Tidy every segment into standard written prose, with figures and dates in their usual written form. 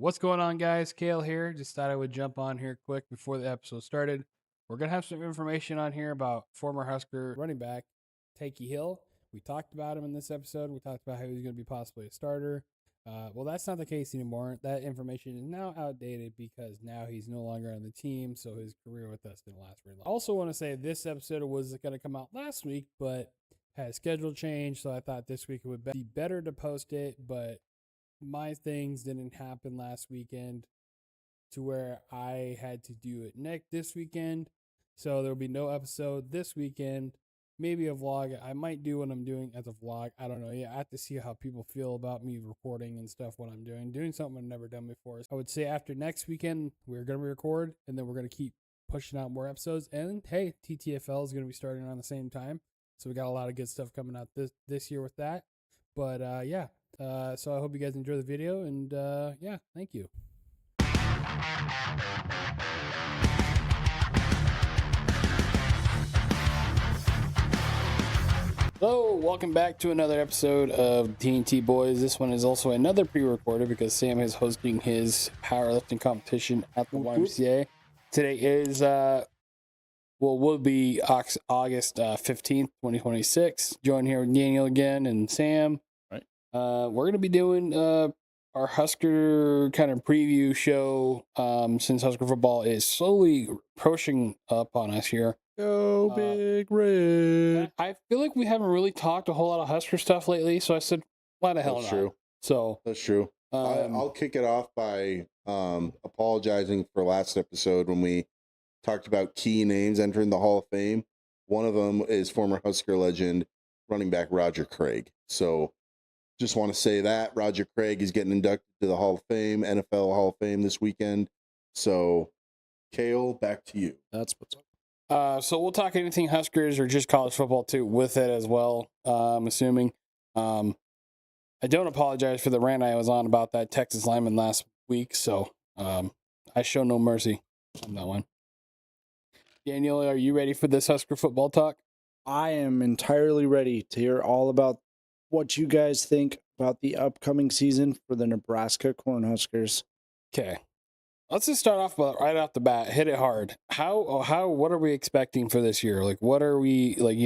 What's going on, guys? Kale here. Just thought I would jump on here quick before the episode started. We're going to have some information on here about former Husker running back Takey Hill. We talked about him in this episode. We talked about how he's going to be possibly a starter. Well, that's not the case anymore. That information is now outdated because now he's no longer on the team, so his career with us didn't last very long. I also want to say this episode was going to come out last week, but had a schedule change, so I thought this week it would be better to post it, but my things didn't happen last weekend to where I had to do it this weekend. So there'll be no episode this weekend. Maybe a vlog. I might do what I'm doing as a vlog. I don't know. Yeah, I have to see how people feel about me recording and stuff, what I'm doing. Doing something I've never done before. So I would say after next weekend, we're going to record, and then we're going to keep pushing out more episodes. And hey, TTFL is going to be starting around the same time. So we got a lot of good stuff coming out this year with that. But yeah. So I hope you guys enjoy the video, and yeah, thank you. Hello, welcome back to another episode of TNT Boys. This one is also another pre-recorded because Sam is hosting his powerlifting competition at the YMCA. Today is, will be August 15th, 2026. Joined here with Daniel again and Sam. We're going to be doing our Husker kind of preview show since Husker football is slowly approaching up on us here. Go Big Red. I feel like we haven't really talked a whole lot of Husker stuff lately, so I said, why the hell not? That's true. So That's true. I'll kick it off by apologizing for last episode when we talked about key names entering the Hall of Fame. One of them is former Husker legend running back Roger Craig. So just want to say that Roger Craig is getting inducted to the Hall of Fame, NFL Hall of Fame this weekend. So, Kale, back to you. That's what's up. So we'll talk anything Huskers or just college football too with it as well. I'm assuming. I don't apologize for the rant I was on about that Texas lineman last week. So I show no mercy on that one. Daniel, are you ready for this Husker football talk? I am entirely ready to hear all about what you guys think about the upcoming season for the Nebraska Cornhuskers. Okay. Let's just start off right off the bat. Hit it hard. What are we expecting for this year? Like, what are we, like,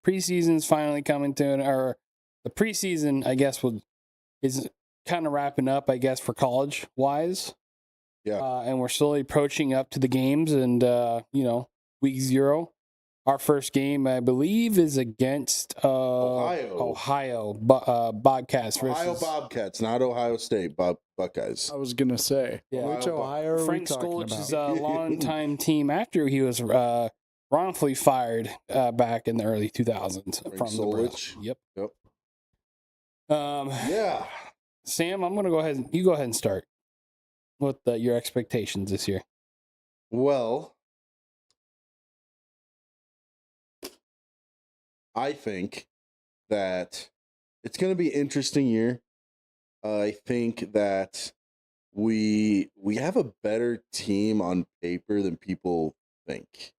preseason's finally coming to or the preseason, I guess, is kind of wrapping up, I guess, for college wise. Yeah. And we're slowly approaching up to the games and, week 0. Our first game, I believe, is against Ohio Bobcats. Ohio Bobcats, not Ohio State Buckeyes. I was going to say, which Ohio are Frank we talking Skolich's about? longtime team after he was wrongfully fired back in the early 2000s. Frank from Solich. Yep. Yeah. Sam, I'm going to go ahead and start with your expectations this year. Well, I think that it's going to be an interesting year. I think that we have a better team on paper than people think.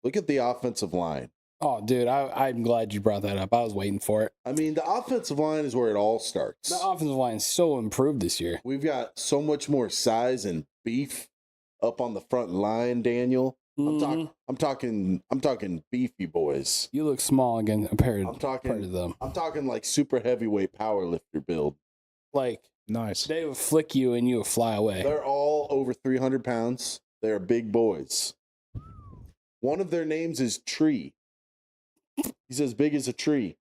Look at the offensive line. Oh, dude, I'm glad you brought that up. I was waiting for it. I mean, the offensive line is where it all starts. The offensive line is so improved this year. We've got so much more size and beef up on the front line, Daniel. I'm talking beefy boys. You look small again compared to them. I'm talking like super heavyweight powerlifter build. Like, nice. They would flick you and you would fly away. They're all over 300 pounds. They're big boys. One of their names is Tree. He's as big as a tree.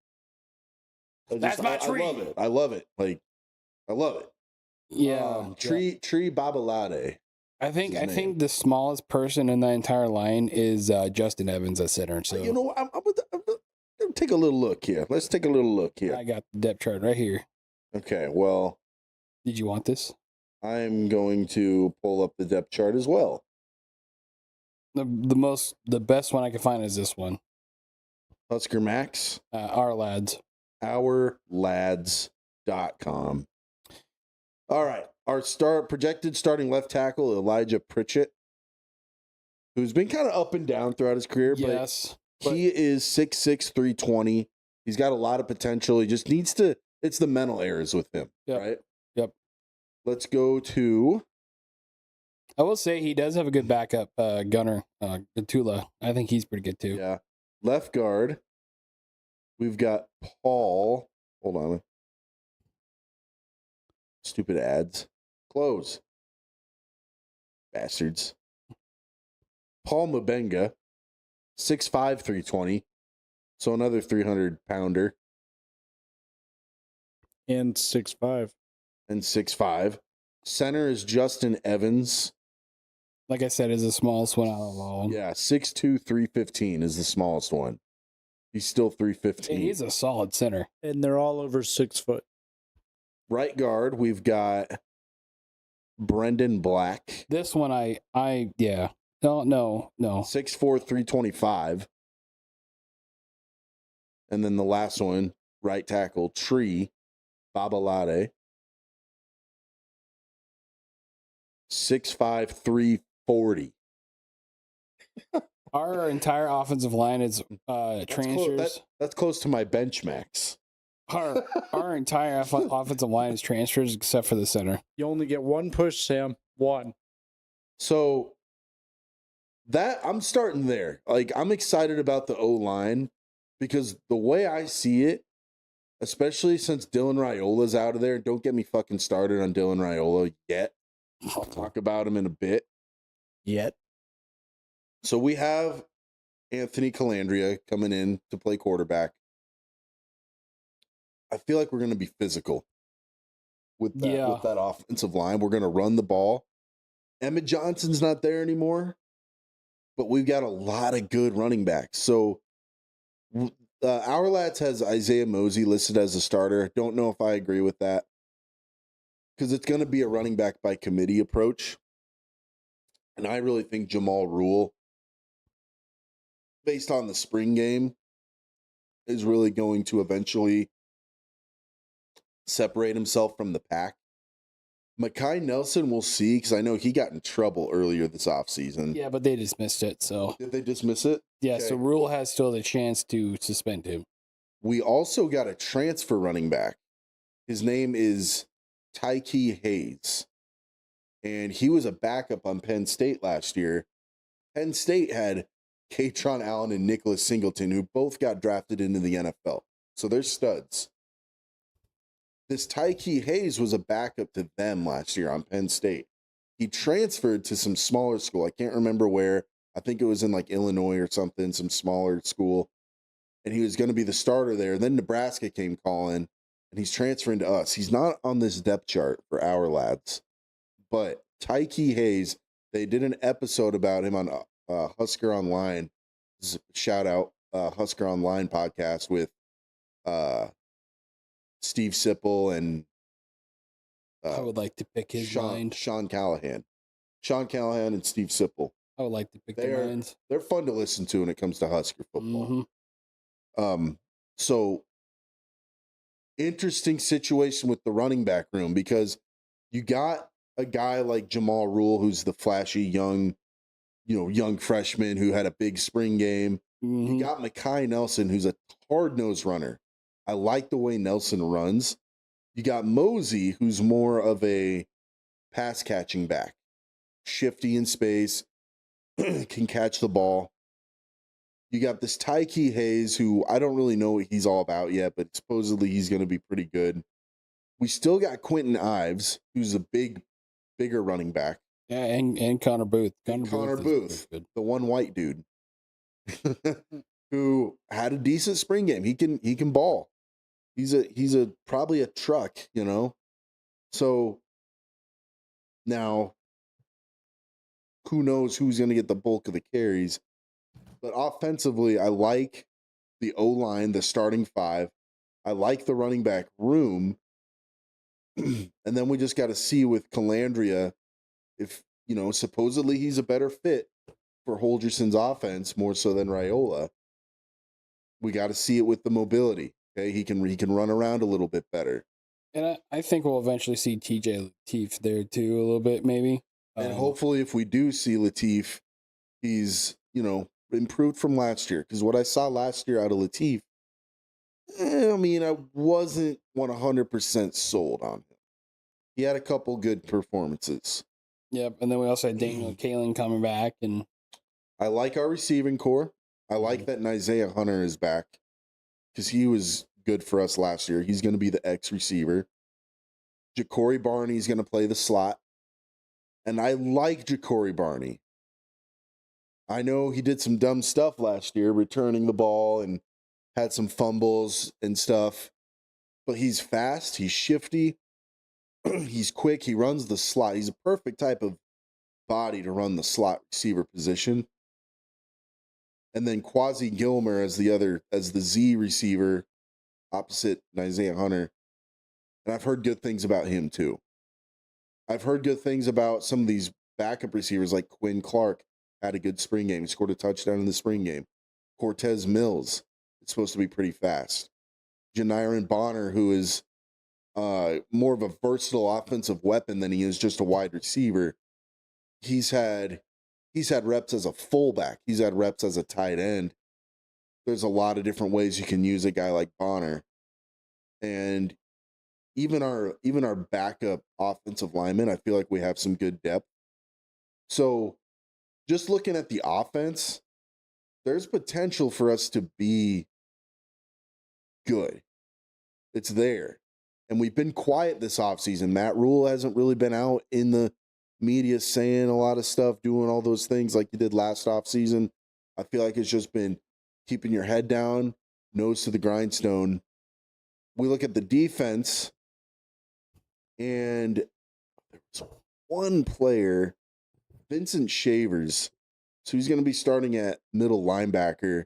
That's my tree. I love it. I love it. Yeah. Tree Babalade. I think the smallest person in the entire line is Justin Evans at center. So I'm gonna take a little look here. Let's take a little look here. I got the depth chart right here. Okay, well, did you want this? I'm going to pull up the depth chart as well. The best one I can find is this one. Husker Max. Our Lads. Ourlads.com. All right. Our projected starting left tackle, Elijah Pritchett, who's been kind of up and down throughout his career. Yes. But he is 6'6", 320. He's got a lot of potential. He just needs to, it's the mental errors with him, right? Yep. Let's go to I will say he does have a good backup gunner, Gatula. I think he's pretty good too. Yeah. Left guard, we've got Paul. Hold on. Stupid ads. Close. Bastards. Paul Mabenga, 6'5", 320. So another 300-pounder. And 6'5". And 6'5". Center is Justin Evans. Like I said, is the smallest one out of all. Yeah, 6'2", 315 is the smallest one. He's still 315. And he's a solid center. And they're all over 6 foot. Right guard, we've got Brendan Black. This one, yeah. No. 6'4", 325. And then the last one, right tackle, Tree Babalade. 6'5", 340. Our entire offensive line is transfers. That's close to my bench max. Our entire offensive line is transfers except for the center. You only get one push, Sam. One. So that I'm starting there. Like, I'm excited about the O-line because the way I see it, especially since Dylan Raiola's out of there, don't get me fucking started on Dylan Raiola yet. I'll talk about him in a bit. Yet. So we have Anthony Calandria coming in to play quarterback. I feel like we're going to be physical with that offensive line. We're going to run the ball. Emmett Johnson's not there anymore, but we've got a lot of good running backs. So our lads has Isaiah Mosey listed as a starter. Don't know if I agree with that because it's going to be a running back by committee approach. And I really think Jamal Rule, based on the spring game, is really going to eventually separate himself from the pack. Mekhi Nelson, we'll see, because I know he got in trouble earlier this offseason. Yeah, but they dismissed it, so. Did they dismiss it? Yeah, Okay. so Rule has still the chance to suspend him. We also got a transfer running back. His name is Tyke Hayes. And he was a backup on Penn State last year. Penn State had Katron Allen and Nicholas Singleton, who both got drafted into the NFL. So they're studs. This Tyke Hayes was a backup to them last year on Penn State. He transferred to some smaller school. I can't remember where. I think it was in like Illinois or something, some smaller school. And he was going to be the starter there. Then Nebraska came calling, and he's transferring to us. He's not on this depth chart for our lads. But Tyke Hayes, they did an episode about him on Husker Online. Shout out Husker Online podcast with Steve Sipple and I would like to pick his mind. Sean Callahan. Sean Callahan and Steve Sipple. I would like to pick their minds. They're fun to listen to when it comes to Husker football. Mm-hmm. So interesting situation with the running back room because you got a guy like Jamal Rule, who's the flashy young freshman who had a big spring game. Mm-hmm. You got Mekhi Nelson, who's a hard-nosed runner. I like the way Nelson runs. You got Mosey, who's more of a pass-catching back. Shifty in space, can catch the ball. You got this Tyke Hayes, who I don't really know what he's all about yet, but supposedly he's going to be pretty good. We still got Quentin Ives, who's a bigger running back. Yeah, and Connor Booth. Connor Booth, the one white dude, who had a decent spring game. He can ball. He's probably a truck, you know. So now, who knows who's going to get the bulk of the carries? But offensively, I like the O-line, the starting five. I like the running back room. And then we just got to see with Calandria if, supposedly he's a better fit for Holgerson's offense more so than Raiola. We got to see it with the mobility. Okay, he can run around a little bit better. And I think we'll eventually see TJ Lateef there too a little bit, maybe. And hopefully if we do see Lateef, he's, improved from last year. Because what I saw last year out of Lateef, I wasn't 100% sold on him. He had a couple good performances. Yep. And then we also had Daniel Kaling coming back. And I like our receiving core. I like that Isaiah Hunter is back because he was good for us last year. He's going to be the X receiver. Ja'Cory Barney's going to play the slot. And I like Ja'Cory Barney. I know he did some dumb stuff last year, returning the ball and had some fumbles and stuff. But he's fast. He's shifty. He's quick. He runs the slot. He's a perfect type of body to run the slot receiver position. And then Quasi Gilmer as the Z receiver opposite Isaiah Hunter. And I've heard good things about him too. I've heard good things about some of these backup receivers like Quinn Clark had a good spring game. He scored a touchdown in the spring game. Cortez Mills is supposed to be pretty fast. Janiron Bonner, who is more of a versatile offensive weapon than he is just a wide receiver. He's had reps as a fullback. He's had reps as a tight end. There's a lot of different ways you can use a guy like Bonner. And even our backup offensive linemen, I feel like we have some good depth. So just looking at the offense, there's potential for us to be good. It's there. And we've been quiet this offseason. Matt Rule hasn't really been out in the media saying a lot of stuff, doing all those things like you did last offseason. I feel like it's just been keeping your head down, nose to the grindstone. We look at the defense, and there was one player, Vincent Shavers. So he's going to be starting at middle linebacker.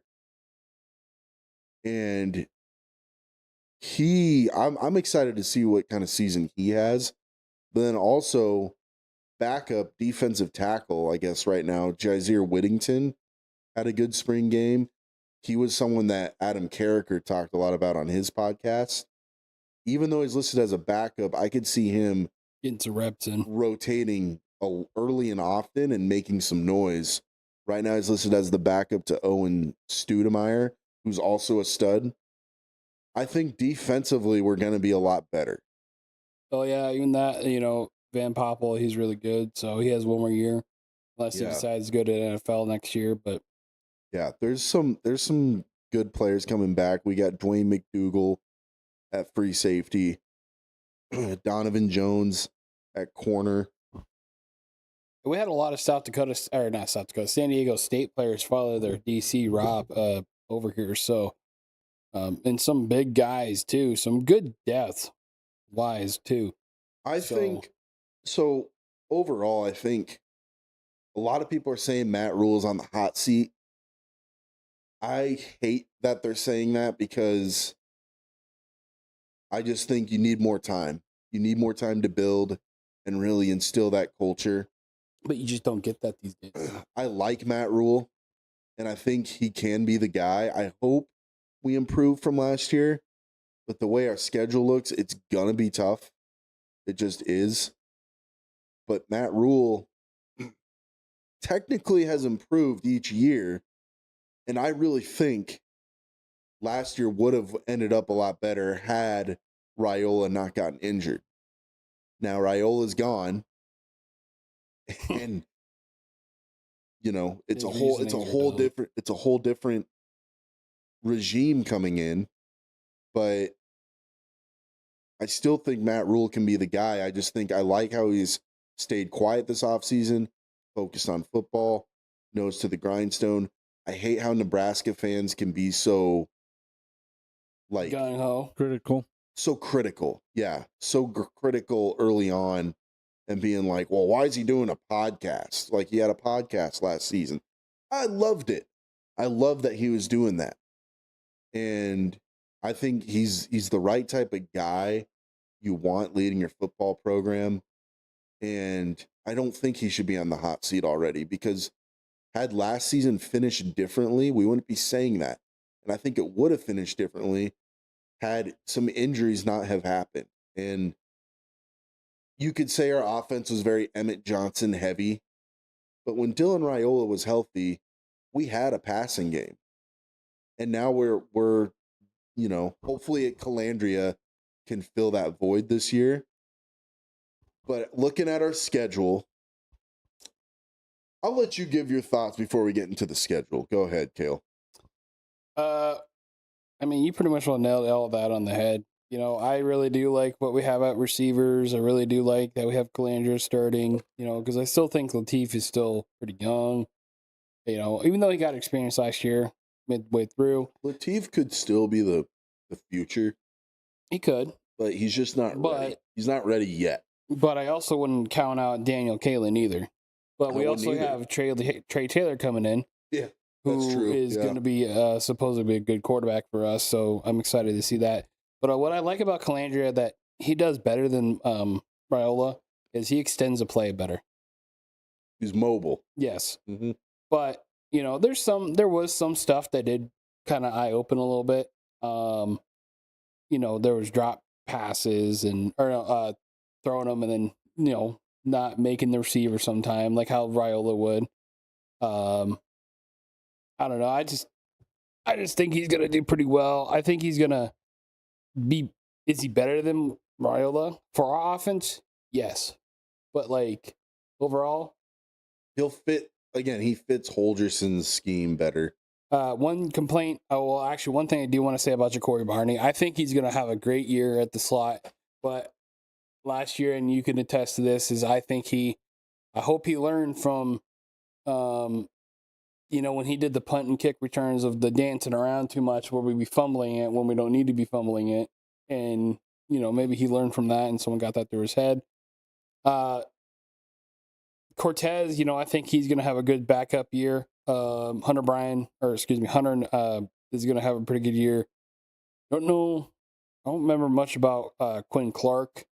And I'm excited to see what kind of season he has. But then also backup defensive tackle, I guess right now, Jazeer Whittington had a good spring game. He was someone that Adam Carricker talked a lot about on his podcast. Even though he's listed as a backup, I could see him getting some reps in, rotating early and often and making some noise. Right now he's listed as the backup to Owen Studemeyer, who's also a stud. I think defensively we're going to be a lot better. Oh, yeah. Even that, Van Poppel, he's really good. So he has one more year unless he decides to go to NFL next year. But yeah, there's some good players coming back. We got Dwayne McDougal at free safety, Donovan Jones at corner. We had a lot of San Diego State players follow their DC Rob over here. So, and some big guys too, some good depth wise too. I think so. Overall, I think a lot of people are saying Matt Rule is on the hot seat. I hate that they're saying that because I just think you need more time. You need more time to build and really instill that culture. But you just don't get that these days. I like Matt Rule, and I think he can be the guy. I hope we improve from last year, but the way our schedule looks, it's going to be tough. It just is. But Matt Rule technically has improved each year, and I really think last year would have ended up a lot better had Raiola not gotten injured. Now Raiola's gone, and it's a whole different regime coming in, but I still think Matt Rule can be the guy. I just think I like how he's stayed quiet this offseason, focused on football, nose to the grindstone. I hate how Nebraska fans can be so gung-ho, critical. So critical. Yeah. So critical early on and being like, well, why is he doing a podcast? Like he had a podcast last season. I loved it. I love that he was doing that. And I think he's the right type of guy you want leading your football program. And I don't think he should be on the hot seat already because had last season finished differently, we wouldn't be saying that. And I think it would have finished differently had some injuries not have happened. And you could say our offense was very Emmett Johnson heavy, but when Dylan Raiola was healthy, we had a passing game. And now we're hopefully Calandria can fill that void this year. But looking at our schedule, I'll let you give your thoughts before we get into the schedule. Go ahead, Kale. I mean, you pretty much will nail all that on the head. You know, I really do like what we have at receivers. I really do like that we have Calandra starting, you know, because I still think Latif is still pretty young. You know, even though he got experience last year, midway through. Latif could still be the future. He could. But he's just not ready. He's not ready yet. But I also wouldn't count out Daniel Kalen either. But we also have Trey Taylor coming in. Yeah. Who is going to be supposedly a good quarterback for us. So I'm excited to see that. But what I like about Calandria that he does better than Raiola is he extends the play better. He's mobile. Yes. Mm-hmm. But, you know, there was some stuff that did kind of eye open a little bit. You know, there was drop passes or throwing them and then, you know, not making the receiver sometime like how Raiola would. I don't know. I just think he's gonna do pretty well. I think he's gonna be. Is he better than Raiola for our offense? Yes, but like overall, he'll fit. Again, he fits Holgerson's scheme better. One complaint. Oh, well, actually, one thing I do want to say about Ja'Cory Barney. I think he's gonna have a great year at the slot. But last year, and you can attest to this, is I hope he learned from. You know, when he did the punt and kick returns of the dancing around too much where we be fumbling it when we don't need to be fumbling it. And, you know, maybe he learned from that and someone got that through his head. Cortez, you know, I think he's going to have a good backup year. Hunter is going to have a pretty good year. I don't remember much about Quinn Clark,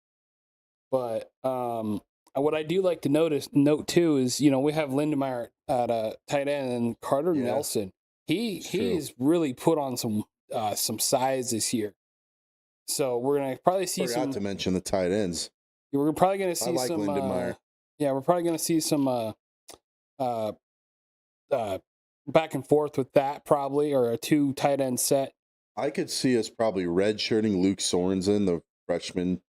but what I do like to note too is, you know, we have Lindemeyer at tight end and Carter Nelson. He's really put on some size this year. So we're gonna probably see Forgot to mention the tight ends. We're probably gonna see some. Lindemeyer. We're probably gonna see some back and forth with that probably, or a 2 tight end set. I could see us probably redshirting Luke Sorensen, the freshman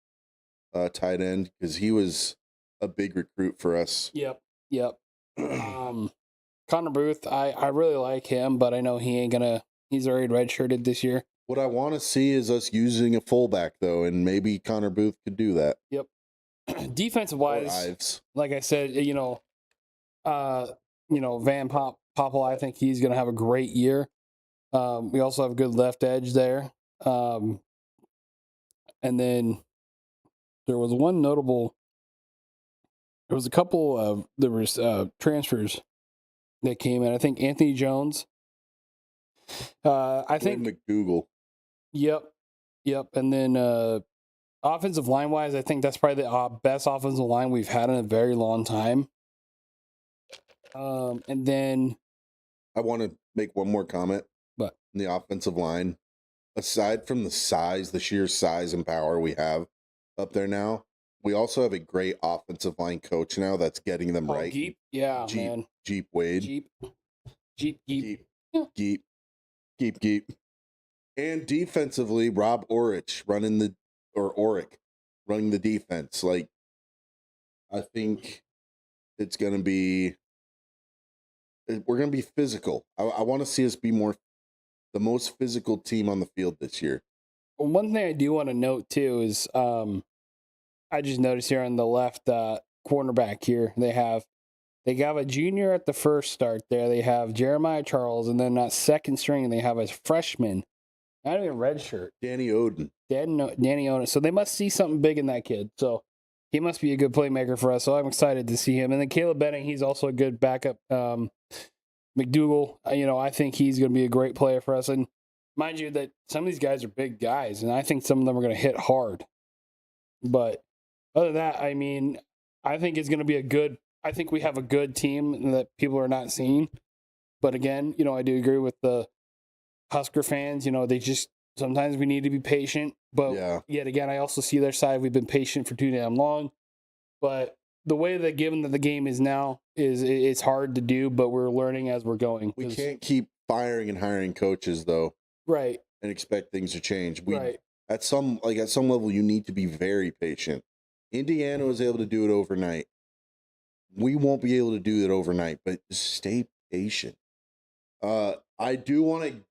tight end, because he was a big recruit for us. Yep. Connor Booth, I really like him, but I know he's already redshirted this year. What I want to see is us using a fullback though, and maybe Connor Booth could do that. Yep. Defensive wise, like I said, Van Poppel, I think he's going to have a great year. We also have a good left edge there. And then there was one notable. There was a couple of transfers that came in. I think Anthony Jones. I think McDougal. Yep. And then offensive line wise, I think that's probably the best offensive line we've had in a very long time. And then I want to make one more comment. But in the offensive line, aside from the sheer size and power we have up there now, we also have a great offensive line coach now that's getting them right. Jeep? Yeah, man. Jeep Wade. Jeep. And defensively, Rob Orich running the defense. Like, I think it's going to be, we're going to be physical. I want to see us be the most physical team on the field this year. Well, one thing I do want to note too is, I just noticed here on the left cornerback here, they have a junior at the first start there. They have Jeremiah Charles, and then that second string, they have a freshman, not even redshirt. Danny Oden. Danny Oden. So they must see something big in that kid. So he must be a good playmaker for us. So I'm excited to see him. And then Caleb Benning, he's also a good backup. McDougal, I think he's going to be a great player for us. And mind you that some of these guys are big guys, and I think some of them are going to hit hard. But other than that, I mean, I think it's going to be I think we have a good team that people are not seeing. But again, I do agree with the Husker fans. Sometimes we need to be patient. But yet again, I also see their side. We've been patient for too damn long. But the way that given that the game is now it's hard to do, but we're learning as we're going. We can't keep firing and hiring coaches though. Right. And expect things to change. Right. At some level, you need to be very patient. Indiana was able to do it overnight. we won't be able to do it overnight, but just stay patient. I do want to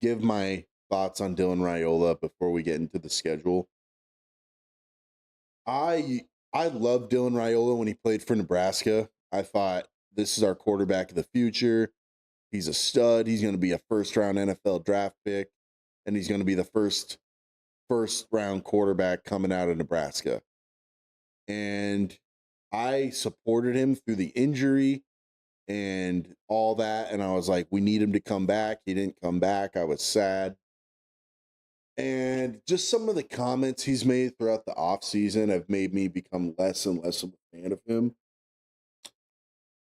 give my thoughts on Dylan Raiola before we get into the schedule. I loved Dylan Raiola when he played for Nebraska. I thought, this is our quarterback of the future. He's a stud. He's going to be a first-round NFL draft pick, and he's going to be the first-round quarterback coming out of Nebraska. And I supported him through the injury and all that, and I was like, we need him to come back. He didn't come back. I was sad. And just some of the comments he's made throughout the offseason have made me become less and less of a fan of him,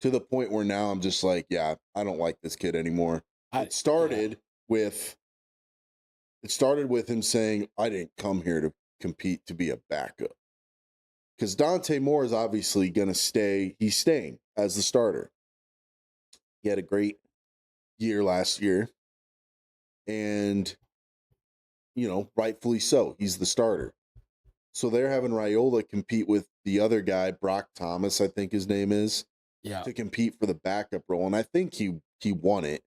to the point where now I'm just like, yeah, I don't like this kid anymore. It started with him saying, I didn't come here to compete to be a backup. Because Dante Moore is obviously going to stay. He's staying as the starter. He had a great year last year. And, rightfully so. He's the starter. So they're having Raiola compete with the other guy, Brock Thomas, I think his name is. Yeah. To compete for the backup role. And I think he won it.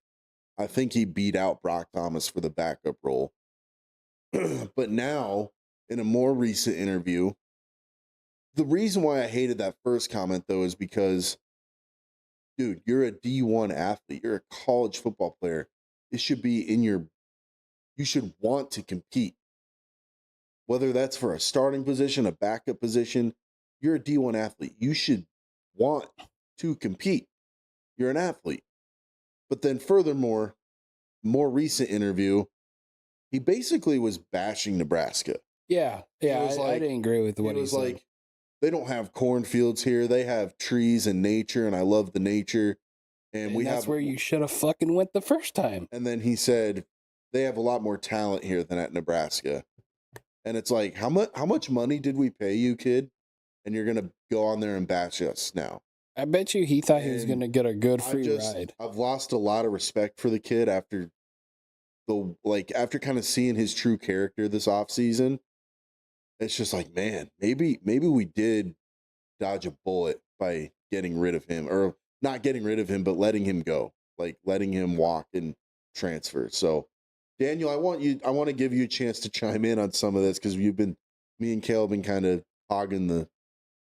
I think he beat out Brock Thomas for the backup role. But now, in a more recent interview, the reason why I hated that first comment, though, is because, dude, you're a D1 athlete. You're a college football player. It should be you should want to compete. Whether that's for a starting position, a backup position, you're a D1 athlete. You should want to compete. You're an athlete. But then furthermore, more recent interview, he basically was bashing Nebraska. Yeah. I didn't agree with what he said. Like, they don't have cornfields here. They have trees and nature, and I love the nature. And that's where you should have fucking went the first time. And then he said, they have a lot more talent here than at Nebraska. And it's like, how much money did we pay you, kid? And you're gonna go on there and bash us now. I bet you he thought he was gonna get a good free ride. I've lost a lot of respect for the kid after kind of seeing his true character this offseason. It's just like, man, maybe we did dodge a bullet by getting rid of him, or not getting rid of him, but letting him go, like letting him walk and transfer. So, Daniel, I want to give you a chance to chime in on some of this, because me and Kale have been kind of hogging the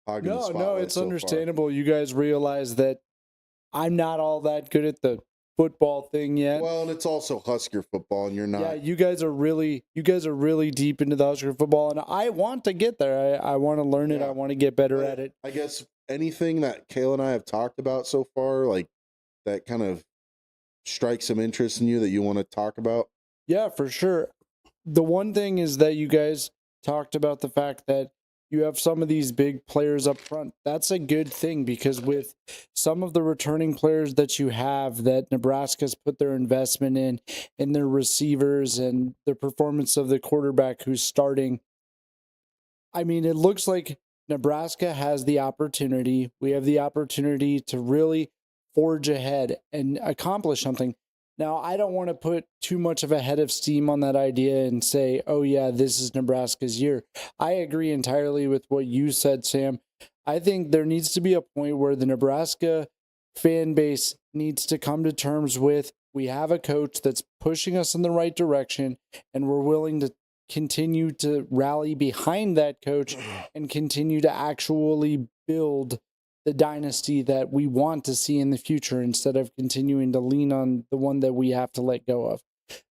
spotlight. No, it's so understandable. far. You guys realize that I'm not all that good at the football thing yet. Well, and it's also Husker football, and you're not. Yeah, you guys are really deep into the Husker football, and I want to get there. I want to learn it. I want to get better at it. I guess anything that Kale and I have talked about so far, like that kind of strikes some interest in you that you want to talk about. Yeah, for sure. The one thing is that you guys talked about the fact that you have some of these big players up front. That's a good thing, because with some of the returning players that you have, that Nebraska's put their investment in their receivers and the performance of the quarterback who's starting, I mean, it looks like Nebraska has the opportunity. We have the opportunity to really forge ahead and accomplish something. Now, I don't want to put too much of a head of steam on that idea and say, oh, yeah, this is Nebraska's year. I agree entirely with what you said, Sam. I think there needs to be a point where the Nebraska fan base needs to come to terms with, we have a coach that's pushing us in the right direction, and we're willing to continue to rally behind that coach and continue to actually build the dynasty that we want to see in the future, instead of continuing to lean on the one that we have to let go of.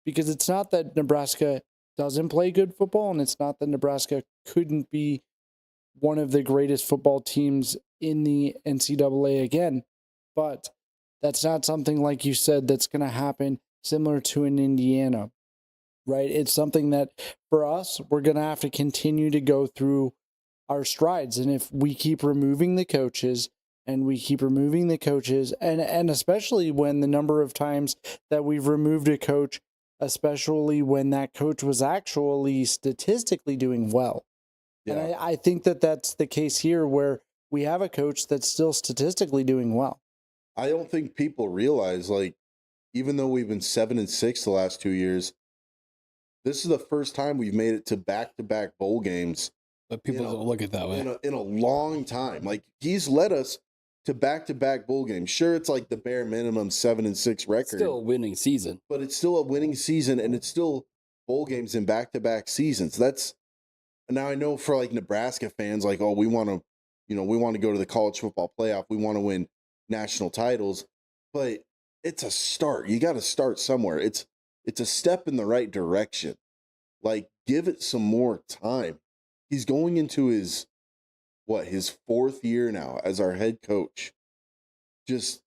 Because it's not that Nebraska doesn't play good football, and it's not that Nebraska couldn't be one of the greatest football teams in the NCAA again, but that's not something, like you said, that's going to happen similar to in Indiana, right? It's something that for us, we're going to have to continue to go through our strides. And if we keep removing the coaches, and especially when the number of times that we've removed a coach, especially when that coach was actually statistically doing well. Yeah. And I think that that's the case here, where we have a coach that's still statistically doing well. I don't think people realize, like, even though we've been 7-6 the last 2 years, this is the first time we've made it to back-to-back bowl games. But people don't look at it that way. In a long time. Like, he's led us to back-to-back bowl games. Sure, it's like the bare minimum 7-6 record. Still a winning season. But it's still a winning season, and it's still bowl games in back-to-back seasons. Now I know for like Nebraska fans, like, oh, we want to go to the college football playoff. We want to win national titles, but it's a start. You got to start somewhere. It's a step in the right direction. Like, give it some more time. He's going into his 4th year now as our head coach. Just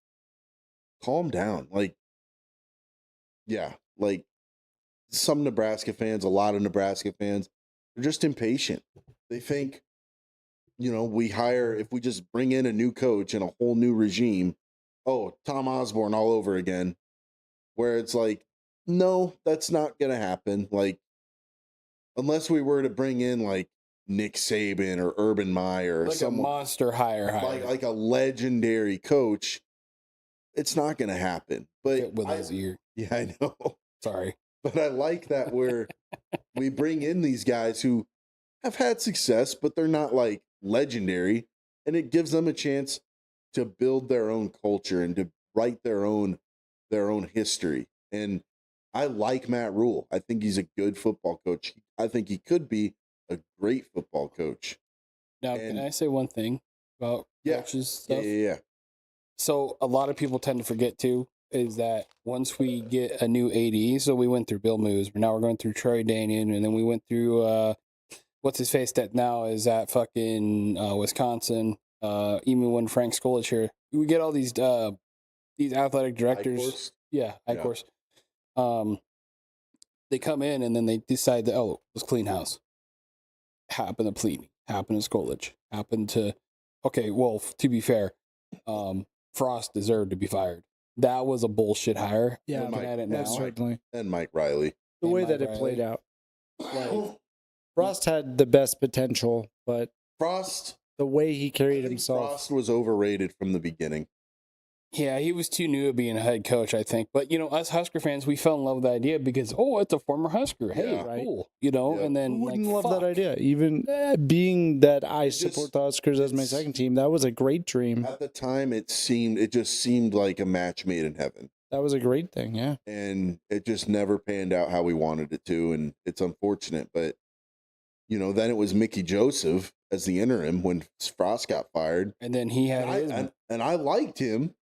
calm down. Like, yeah, like some Nebraska fans, a lot of Nebraska fans, they're just impatient. They think, if we just bring in a new coach and a whole new regime, oh, Tom Osborne all over again. Where it's like, no, that's not going to happen. Like, unless we were to bring in like Nick Saban or Urban Meyer or like someone, a monster hire. like a legendary coach, it's not going to happen. But with his ear. Yeah, I know. Sorry. But I like that we bring in these guys who have had success, but they're not like legendary, and it gives them a chance to build their own culture and to write their own history. And I like Matt Rule. I think he's a good football coach. I think he could be a great football coach. Now, can I say one thing about coaches stuff? Yeah. So a lot of people tend to forget too is that once we get a new AD, so we went through Bill Moos, but now we're going through Troy Daniel, and then we went through what's his face that now is at fucking Wisconsin. Even when Frank Skolich here, we get all these athletic directors. Course. They come in and then they decide that, oh, let's clean house. Happened to Pliny, happened to Skolich, happened to, okay, well, to be fair, Frost deserved to be fired. That was a bullshit hire. Yeah, looking at it now. certainly. And Mike Riley. The way that it played out. Like, Frost had the best potential, but the way he carried himself. Frost was overrated from the beginning. Yeah, he was too new at being a head coach, I think. But, us Husker fans, we fell in love with the idea because, oh, it's a former Husker. Hey, cool. And then, who wouldn't love that idea? Even being that I support the Huskers as my second team, that was a great dream. At the time, it just seemed like a match made in heaven. That was a great thing, yeah. And it just never panned out how we wanted it to, and it's unfortunate. But, then it was Mickey Joseph as the interim when Frost got fired. And then he had and I liked him.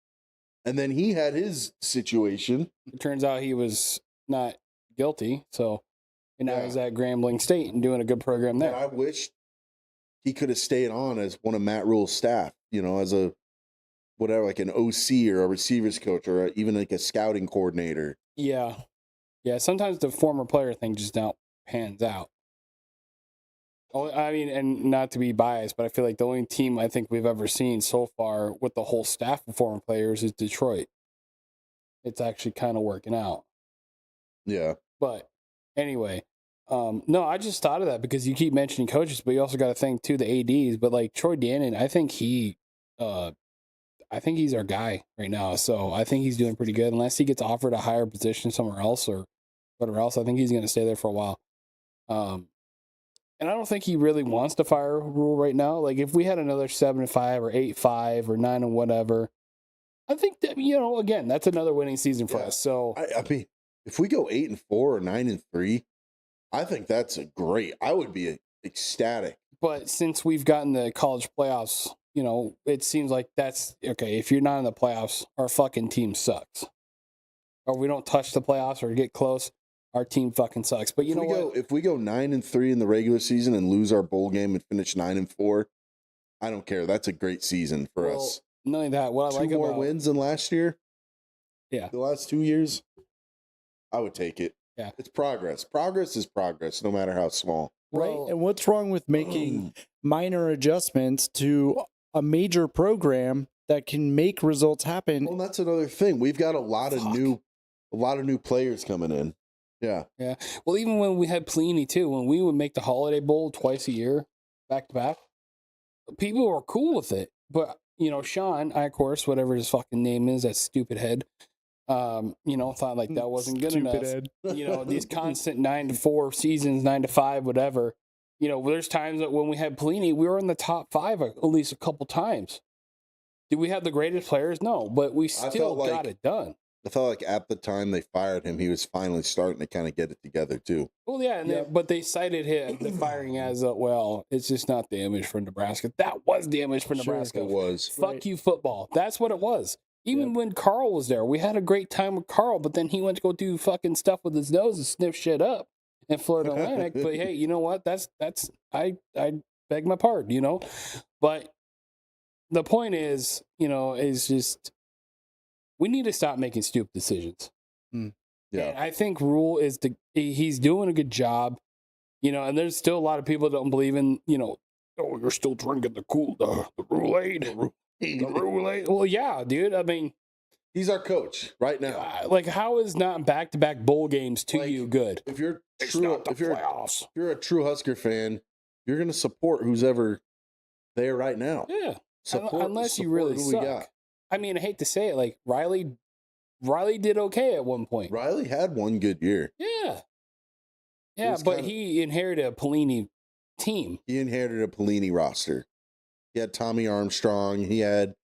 And then he had his situation. It turns out he was not guilty. So, and now he's at Grambling State and doing a good program there. And I wish he could have stayed on as one of Matt Rule's staff, as a, whatever, like an OC or a receivers coach or even like a scouting coordinator. Yeah. Yeah. Sometimes the former player thing just not pans out. I mean, and not to be biased, but I feel like the only team I think we've ever seen so far with the whole staff of former players is Detroit. It's actually kind of working out. Yeah. But anyway, no, I just thought of that because you keep mentioning coaches, but you also got to think too the ADs. But like Troy Dannon, I think he's our guy right now. So I think he's doing pretty good. Unless he gets offered a higher position somewhere else or whatever else, I think he's going to stay there for a while. And I don't think he really wants to fire Rule right now. Like, if we had another 7-5 or 8-5 or 9 and whatever, I think that, again, that's another winning season for us. So, I mean, if we go 8-4 or 9-3, I think that's a great. I would be ecstatic. But since we've gotten the college playoffs, it seems like that's okay. If you're not in the playoffs, our fucking team sucks. Or we don't touch the playoffs or get close. Our team fucking sucks. But if we go 9-3 in the regular season and lose our bowl game and finish 9-4, I don't care. That's a great season for us. Not only that, what I like about 2 more wins than last year. Yeah, the last 2 years, I would take it. Yeah, it's progress. Progress is progress, no matter how small. Right. And what's wrong with making minor adjustments to a major program that can make results happen? Well, that's another thing. We've got a lot of new players coming in. Yeah. Yeah. Well, even when we had Pliny too, when we would make the Holiday Bowl twice a year, back to back, people were cool with it. But, Sean, of course, whatever his fucking name is, that stupid head, thought like that wasn't good enough. These constant 9-4 seasons, 9-5, whatever. There's times that when we had Pliny, we were in the top 5 at least a couple times. Do we have the greatest players? No, but we still got it done. I felt like at the time they fired him, he was finally starting to kind of get it together too. Well, yeah, and but they cited him, the firing as well, it's just not the image for Nebraska. That was the image for Nebraska. It was. Fuck you, football. That's what it was. Even when Carl was there, we had a great time with Carl, but then he went to go do fucking stuff with his nose and sniff shit up in Florida Atlantic. But hey, you know what? That's I beg my pardon, But the point is, is just we need to stop making stupid decisions. Yeah. And I think Rule he's doing a good job, and there's still a lot of people that don't believe in, oh, you're still drinking the Rule-Aid. The Rule-Aid. Well, yeah, dude. I mean, he's our coach right now. Like, how is not back-to-back bowl games to you good? If you're a true Husker fan, you're going to support who's ever there right now. Yeah. Unless you really suck. I mean, I hate to say it, like Riley did okay at one point. Riley had one good year. Yeah. Yeah, but he inherited a Pelini team. He inherited a Pelini roster. He had Tommy Armstrong. He had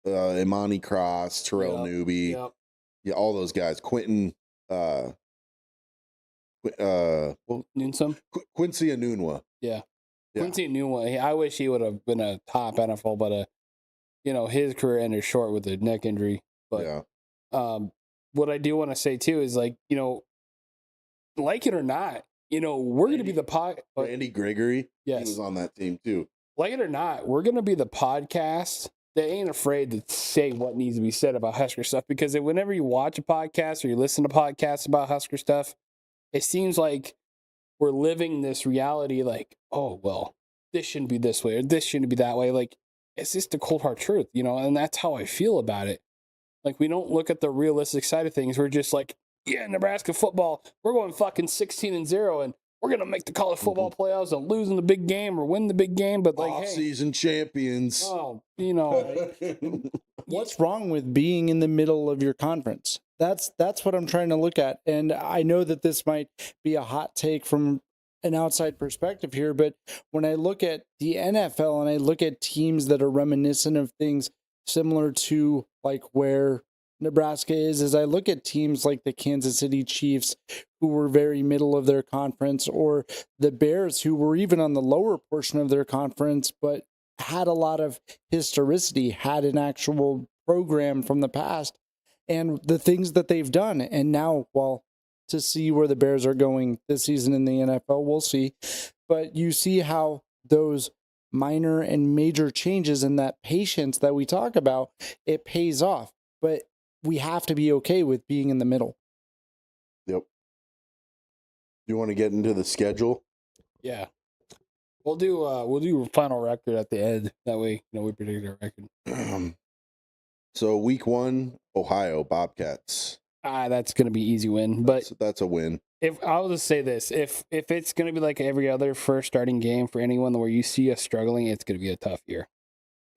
Imani Cross, Terrell Newby. Yep. Yeah, all those guys. Quincy Anunwa. Yeah. Quincy Anunwa. I wish he would have been a top NFL, but his career ended short with a neck injury. But what I do want to say too is like it or not, we're going to be the Andy Gregory. Yes, he was on that team too. Like it or not, we're going to be the podcast that ain't afraid to say what needs to be said about Husker stuff, because whenever you watch a podcast or you listen to podcasts about Husker stuff, it seems like we're living this reality like, oh, well, this shouldn't be this way or this shouldn't be that way. Like, it's just the cold hard truth, and that's how I feel about it. Like, we don't look at the realistic side of things. We're just like, yeah, Nebraska football, we're going fucking 16-0 and we're going to make the college football playoffs and lose in the big game or win the big game. But like, off-season champions. Oh, what's wrong with being in the middle of your conference? That's what I'm trying to look at. And I know that this might be a hot take from an outside perspective here, but when I look at the NFL and I look at teams that are reminiscent of things similar to like where Nebraska is I look at teams like the Kansas City Chiefs, who were very middle of their conference, or the Bears, who were even on the lower portion of their conference, but had a lot of historicity, had an actual program from the past, and the things that they've done. And now, to see where the Bears are going this season in the NFL, we'll see. But you see how those minor and major changes and that patience that we talk about, it pays off. But we have to be okay with being in the middle. Yep. You want to get into the schedule? Yeah. We'll do a final record at the end. That way, we predict our record. So week 1, Ohio Bobcats. That's gonna be easy win. But that's a win. If I'll just say this, if it's gonna be like every other first starting game for anyone where you see us struggling, it's gonna be a tough year.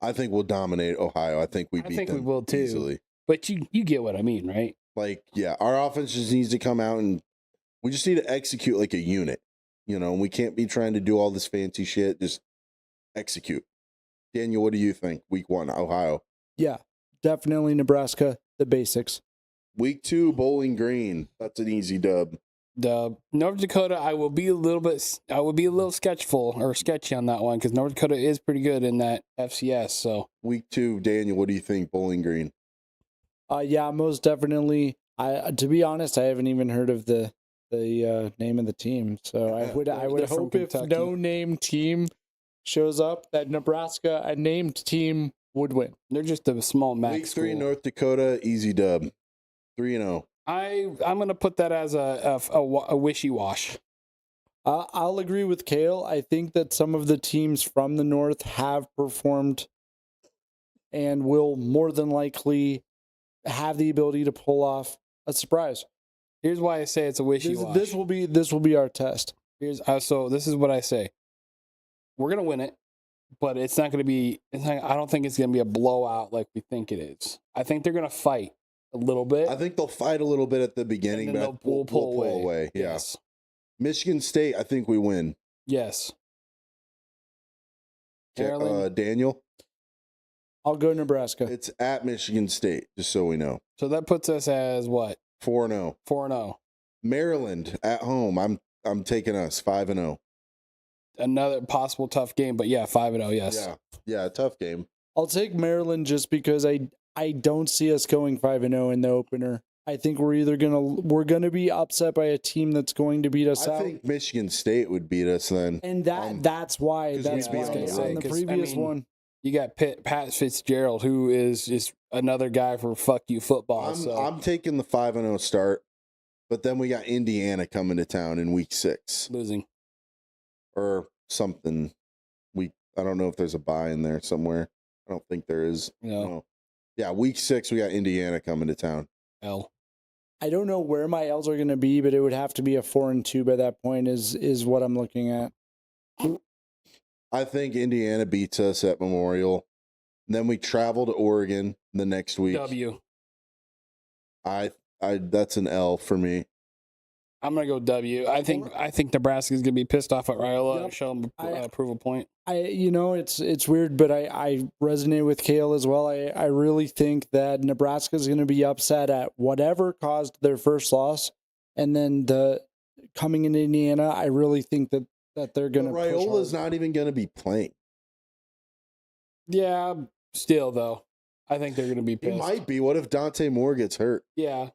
I think we'll dominate Ohio. I think we will too. Easily. But you get what I mean, right? Like, yeah, our offense just needs to come out and we just need to execute like a unit. We can't be trying to do all this fancy shit. Just execute. Daniel, what do you think? Week 1, Ohio. Yeah, definitely Nebraska, the basics. Week 2, Bowling Green. That's an easy dub. North Dakota, I will be a little sketchy on that one, because North Dakota is pretty good in that FCS. So week 2, Daniel, what do you think? Bowling Green. Yeah, most definitely. To be honest, I haven't even heard of the name of the team. So I would hope if no name team shows up, that Nebraska, a named team, would win. They're just a small max. Week 3, North Dakota, easy dub. 3-0. I'm gonna put that as a wishy-wash. I'll agree with Kale. I think that some of the teams from the North have performed and will more than likely have the ability to pull off a surprise. Here's why I say it's a wishy-wash. This will be our test. So this is what I say. We're gonna win it, but it's not gonna be. I don't think it's gonna be a blowout like we think it is. I think they're gonna fight a little bit. I think they'll fight a little bit at the beginning, but we'll pull away. Yeah. Yes. Michigan State, I think we win. Yes. Daniel? I'll go Nebraska. It's at Michigan State, just so we know. So that puts us as what? 4-0. 4-0. Maryland at home. I'm taking us 5-0. Another possible tough game, but yeah, 5-0, yes. Yeah, tough game. I'll take Maryland just because I don't see us going 5-0 in the opener. I think we're gonna be upset by a team that's going to beat us out. I think Michigan State would beat us then. And that's why on the previous one. You got Pat Fitzgerald, who is just another guy for fuck you football. I'm taking the 5-0 start, but then we got Indiana coming to town in week 6. Losing. Or something. I don't know if there's a bye in there somewhere. I don't think there is. No. Yeah, week 6 we got Indiana coming to town. L. I don't know where my L's are going to be, but it would have to be a 4-2 by that point is what I'm looking at. I think Indiana beats us at Memorial. Then we travel to Oregon the next week. W. That's an L for me. I'm gonna go W. I think Nebraska's gonna be pissed off at Raiola and show them prove a point. It's weird, but I resonate with Kale as well. I really think that Nebraska's gonna be upset at whatever caused their first loss, and then coming in Indiana, I really think that they're gonna. Raiola's not even gonna be playing. Yeah, still though, I think they're gonna be pissed. He might be. What if Dante Moore gets hurt? Yeah.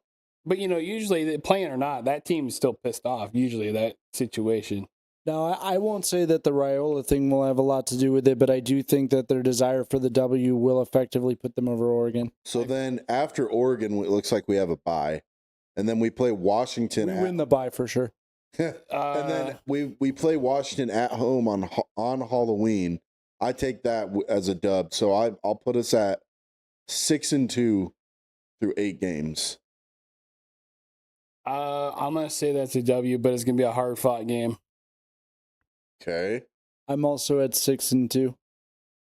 But, usually playing or not, that team's still pissed off, usually, that situation. Now, I won't say that the Raiola thing will have a lot to do with it, but I do think that their desire for the W will effectively put them over Oregon. So then after Oregon, it looks like we have a bye. And then we play Washington. We win the bye for sure. And then we play Washington at home on Halloween. I take that as a dub. So I'll put us at 6-2 through 8 games. I'm going to say that's a W, but it's going to be a hard-fought game. Okay. I'm also at 6-2.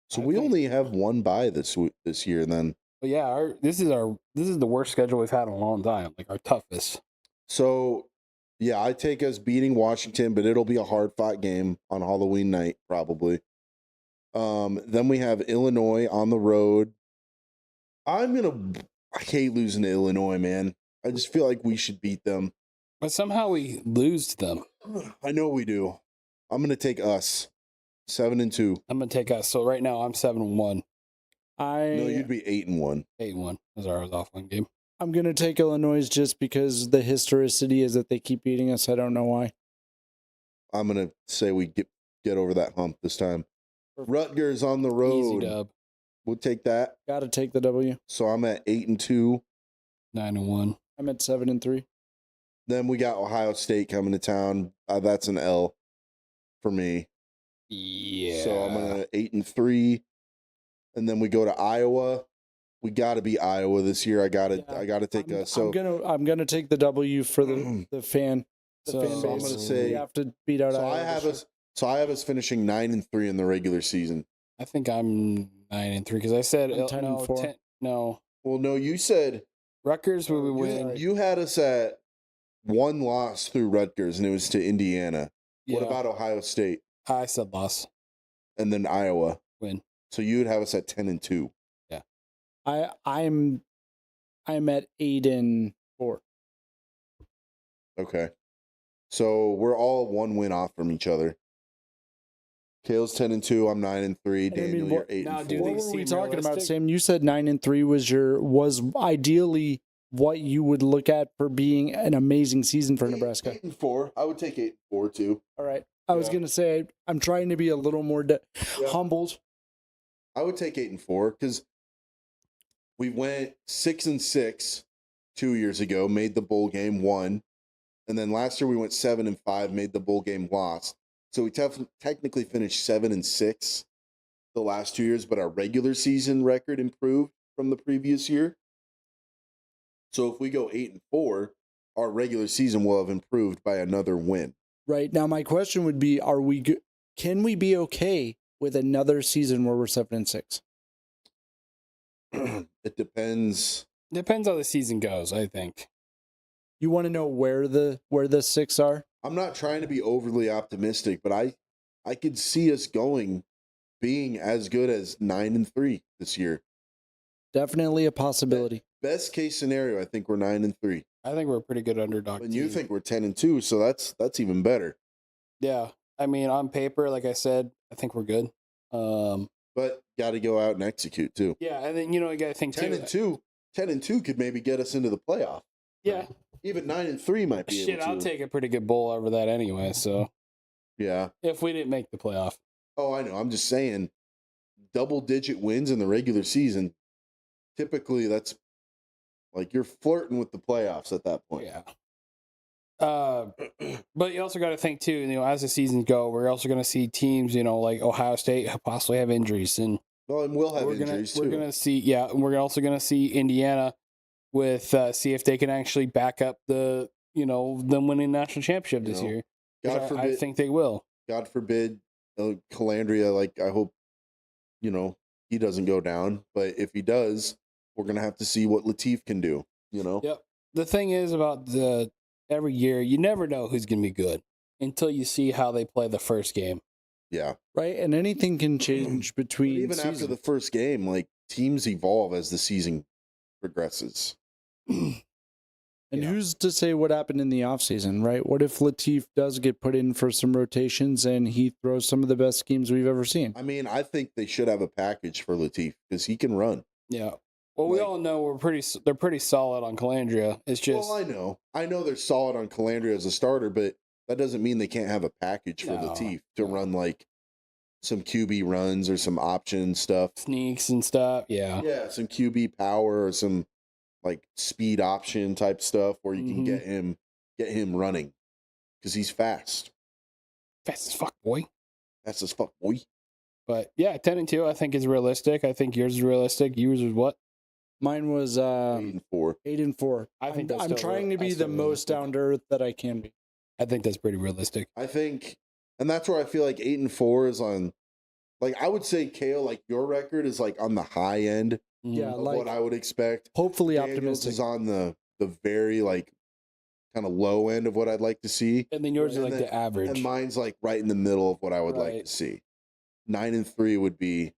So we only have one bye this year then. But yeah, this is the worst schedule we've had in a long time, like our toughest. So, yeah, I take us beating Washington, but it'll be a hard-fought game on Halloween night probably. Then we have Illinois on the road. I hate losing to Illinois, man. I just feel like we should beat them. But somehow we lose to them. I know we do. I'm going to take us 7-2. I'm going to take us. So right now I'm 7-1. No, you'd be 8-1. 8-1. That's our off one game. I'm going to take Illinois just because the historicity is that they keep beating us. I don't know why. I'm going to say we get over that hump this time. Rutgers on the road. Easy dub. We'll take that. Got to take the W. So I'm at 8-2. 9-1. I'm at 7-3. Then we got Ohio State coming to town. That's an L for me. Yeah. So I'm gonna 8-3, and then we go to Iowa. We got to beat Iowa this year. I gotta take us. So I'm gonna take the W for the fan. So I'm gonna say we have to beat out. So Iowa I have us finishing 9-3 in the regular season. I think I'm 9-3 because I said 10-4. No. Well, no, you said Rutgers will win. You had us at one loss through Rutgers, and it was to Indiana. Yeah. What about Ohio State? I said loss. And then Iowa. Win. So you would have us at 10-2. Yeah. I'm at 8-4. Okay. So we're all one win off from each other. Kale's 10-2. I'm 9-3. Daniel, you're 8-4. What were we talking about, Sam? You said 9-3 was ideally what you would look at for being an amazing season for Nebraska. 8-4. I would take 8-4 too. All right. I was gonna say I'm trying to be a little more humbled. I would take 8-4 because we went 6-6 2 years ago, made the bowl game, won, and then last year we went 7-5, made the bowl game, lost. So we technically finished 7-6 the last 2 years, but our regular season record improved from the previous year. So if we go 8-4, our regular season will have improved by another win. Right. Now my question would be, can we be okay with another season where we're 7-6? It depends. Depends how the season goes, I think. You want to know where the 6 are? I'm not trying to be overly optimistic, but I could see us being as good as 9-3 this year. definitely a possibility. Best case scenario, I think we're 9-3. I think we're a pretty good underdog. And you think we're 10-2, so that's even better. Yeah, I mean, on paper, like I said, I think we're good. But got to go out and execute too. Yeah, and then you got to think 10-2 could maybe get us into the playoff. Yeah, even 9-3 might be. Shit, I'll take a pretty good bowl over that anyway. So yeah, if we didn't make the playoff. Oh, I know. I'm just saying, double-digit wins in the regular season. Typically, that's like you're flirting with the playoffs at that point. Yeah. But you also got to think too, as the seasons go, we're also going to see teams, like Ohio State possibly have injuries, and we'll have injuries too. We're going to see, and we're also going to see Indiana with see if they can actually back up the, them winning national championship this year. God forbid, I think they will. God forbid, Calandria. Like I hope, he doesn't go down. But if he does, we're going to have to see what Latif can do. Yep. The thing is about every year, you never know who's going to be good until you see how they play the first game. Yeah. Right. And anything can change between even seasons. After the first game, like teams evolve as the season progresses. And who's to say what happened in the offseason, right? What if Latif does get put in for some rotations and he throws some of the best schemes we've ever seen? I mean, I think they should have a package for Latif because he can run. Yeah. Well, we all know they're pretty solid on Calandria. It's just. Well, I know they're solid on Calandria as a starter, but that doesn't mean they can't have a package for Latif to run like some QB runs or some option stuff, sneaks and stuff. Yeah. Yeah, some QB power or some like speed option type stuff where you can get him running because he's fast. Fast as fuck, boy. Fast as fuck, boy. But yeah, 10-2, I think is realistic. I think yours is realistic. Yours is what? Mine was 8-4. 8-4. I think I'm trying to be the most down to earth that I can be. I think that's pretty realistic. I think, and that's where I feel like 8-4 is on. Like I would say, Kale, like your record is like on the high end. Yeah, of like what I would expect. Hopefully Daniels optimistic. is on the very like kind of low end of what I'd like to see. And then yours is like the average. And mine's like right in the middle of what I would like to see. 9-3 would be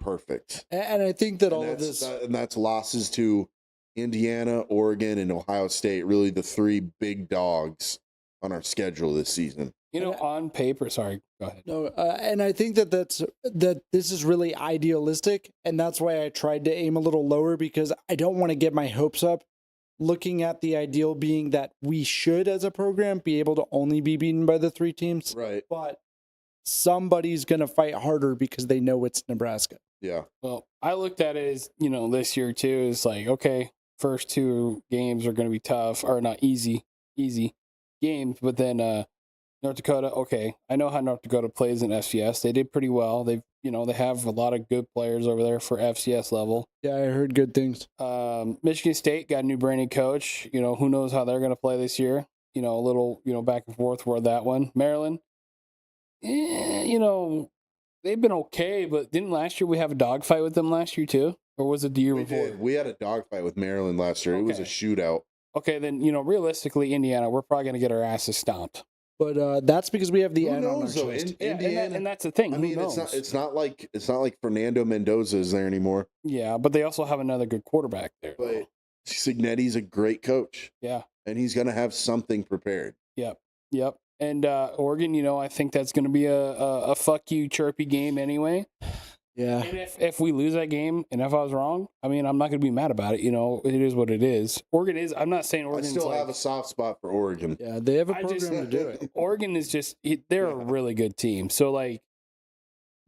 perfect. And I think that and that's losses to Indiana, Oregon, and Ohio State, really the three big dogs on our schedule this season. On paper, sorry, go ahead. No, and I think that this is really idealistic, and that's why I tried to aim a little lower because I don't want to get my hopes up. Looking at the ideal being that we should, as a program, be able to only be beaten by the three teams. Right. But somebody's going to fight harder because they know it's Nebraska. Yeah. Well, I looked at it as, this year too, is like, okay, first two games are going to be tough, or not easy games, but then North Dakota, okay, I know how North Dakota plays in FCS. They did pretty well. They have a lot of good players over there for FCS level. Yeah, I heard good things. Michigan State got a new brand new coach. Who knows how they're going to play this year. A little, back and forth for that one. Maryland, they've been okay, but didn't last year we have a dogfight with them last year too? Or was it the year before? We had a dogfight with Maryland last year. Okay. It was a shootout. Okay, then, realistically, Indiana, we're probably going to get our asses stomped. But that's because we have the N on our chest. Indiana, and that's the thing. I mean, it's not like Fernando Mendoza is there anymore. Yeah, but they also have another good quarterback there. But Cignetti's a great coach. Yeah, and he's going to have something prepared. Yep. And Oregon, I think that's going to be a fuck you chirpy game anyway. Yeah. And if we lose that game, and if I was wrong, I mean, I'm not going to be mad about it. It is what it is. Oregon is. I'm not saying Oregon. I still have a soft spot for Oregon. Yeah, they have a program to do it. Oregon is just, they're a really good team. So,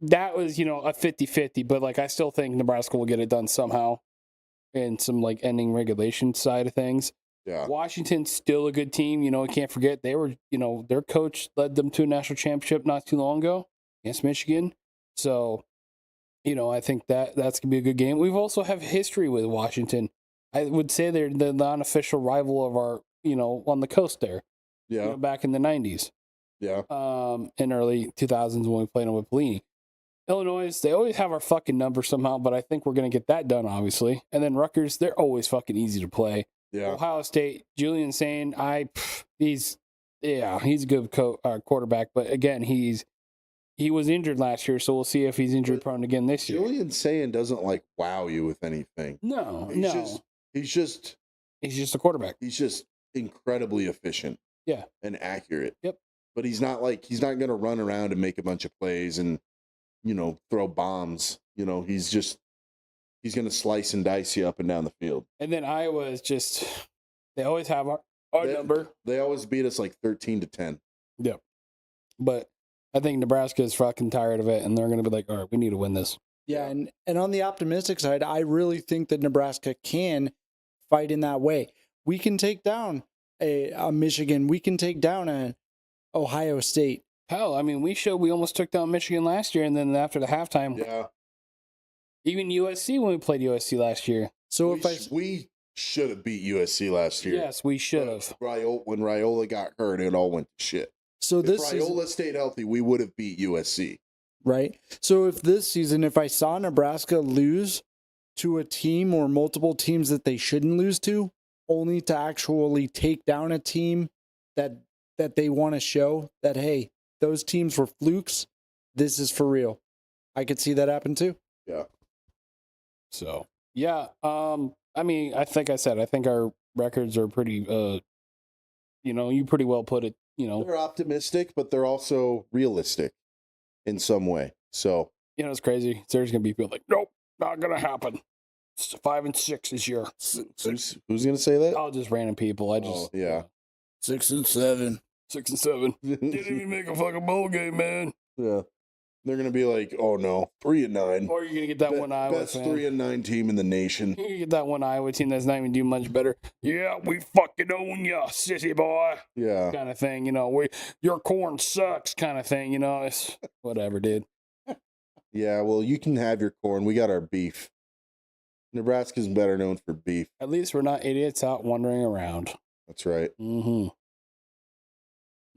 that was, a 50-50, but, I still think Nebraska will get it done somehow in some, ending regulation side of things. Yeah. Washington's still a good team. I can't forget they were, their coach led them to a national championship not too long ago against Michigan. So, I think that's going to be a good game. We've also have history with Washington. I would say they're the non-official rival of our, on the coast there. Yeah. Back in the 90s. Yeah. In early 2000s when we played them with Pelini. Illinois, they always have our fucking number somehow, but I think we're going to get that done, obviously. And then Rutgers, they're always fucking easy to play. Yeah. Ohio State, Julian Sane, he's a good quarterback, but again, he's he was injured last year, so we'll see if he's injury prone again this year. Julian Sayin doesn't like wow you with anything. No. He's just a quarterback. He's just incredibly efficient. Yeah. And accurate. Yep. But he's not going to run around and make a bunch of plays and, throw bombs. He's going to slice and dice you up and down the field. And then Iowa is just, they always have our number. They always beat us like 13-10. Yeah. But I think Nebraska is fucking tired of it, and they're going to be like, all right, we need to win this. Yeah, and on the optimistic side, I really think that Nebraska can fight in that way. We can take down a Michigan. We can take down a Ohio State. Hell, I mean, we almost took down Michigan last year, and then after the halftime, even USC when we played USC last year. So we should have beat USC last year. Yes, we should have. When Raiola got hurt, it all went to shit. So if Raiola stayed healthy, we would have beat USC. Right. So if this season, if I saw Nebraska lose to a team or multiple teams that they shouldn't lose to, only to actually take down a team that they want to show that, hey, those teams were flukes, this is for real. I could see that happen too. Yeah. So, yeah. I mean, I think our records are pretty, you pretty well put it, They're optimistic, but they're also realistic in some way. So, it's crazy. There's going to be people like, nope, not going to happen. It's 5-6 this year. Who's going to say that? Oh, just random people. 6-7. 6-7. Didn't even make a fucking bowl game, man. Yeah. They're going to be like, oh no, 3-9. Or you're going to get that one Iowa best fan. 3-9 team in the nation. You're going to get that one Iowa team that's not even doing much better. Yeah, we fucking own ya, sissy boy. Yeah. Kind of thing, your corn sucks kind of thing, it's whatever, dude. Yeah, well, you can have your corn. We got our beef. Nebraska's better known for beef. At least we're not idiots out wandering around. That's right.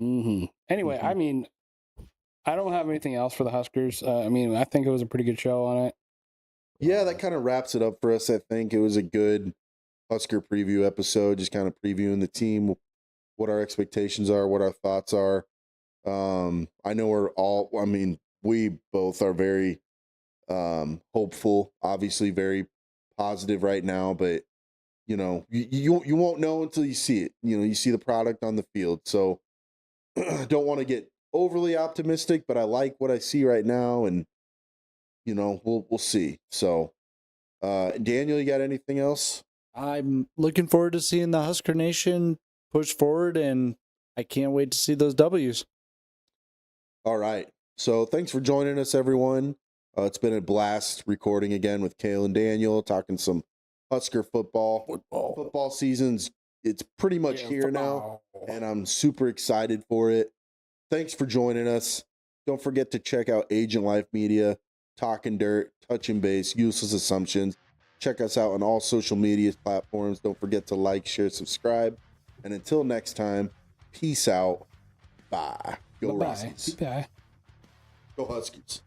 Anyway, I mean, I don't have anything else for the Huskers. I think it was a pretty good show on it. Yeah, that kind of wraps it up for us, I think. It was a good Husker preview episode, just kind of previewing the team, what our expectations are, what our thoughts are. I know we both are very hopeful, obviously very positive right now, but you won't know until you see it. You see the product on the field. So don't want to get overly optimistic, but I like what I see right now, and we'll see. So Daniel, you got anything else? I'm looking forward to seeing the Husker Nation push forward, and I can't wait to see those W's. All right. So thanks for joining us, everyone. It's been a blast recording again with Kale and Daniel, talking some Husker football. Football season's, it's pretty much here now, and I'm super excited for it. Thanks for joining us. Don't forget to check out Agent Life Media, Talking Dirt, Touching Base, Useless Assumptions. Check us out on all social media platforms. Don't forget to like, share, subscribe. And until next time, peace out. Bye. Go Huskies. Bye. Go Huskies.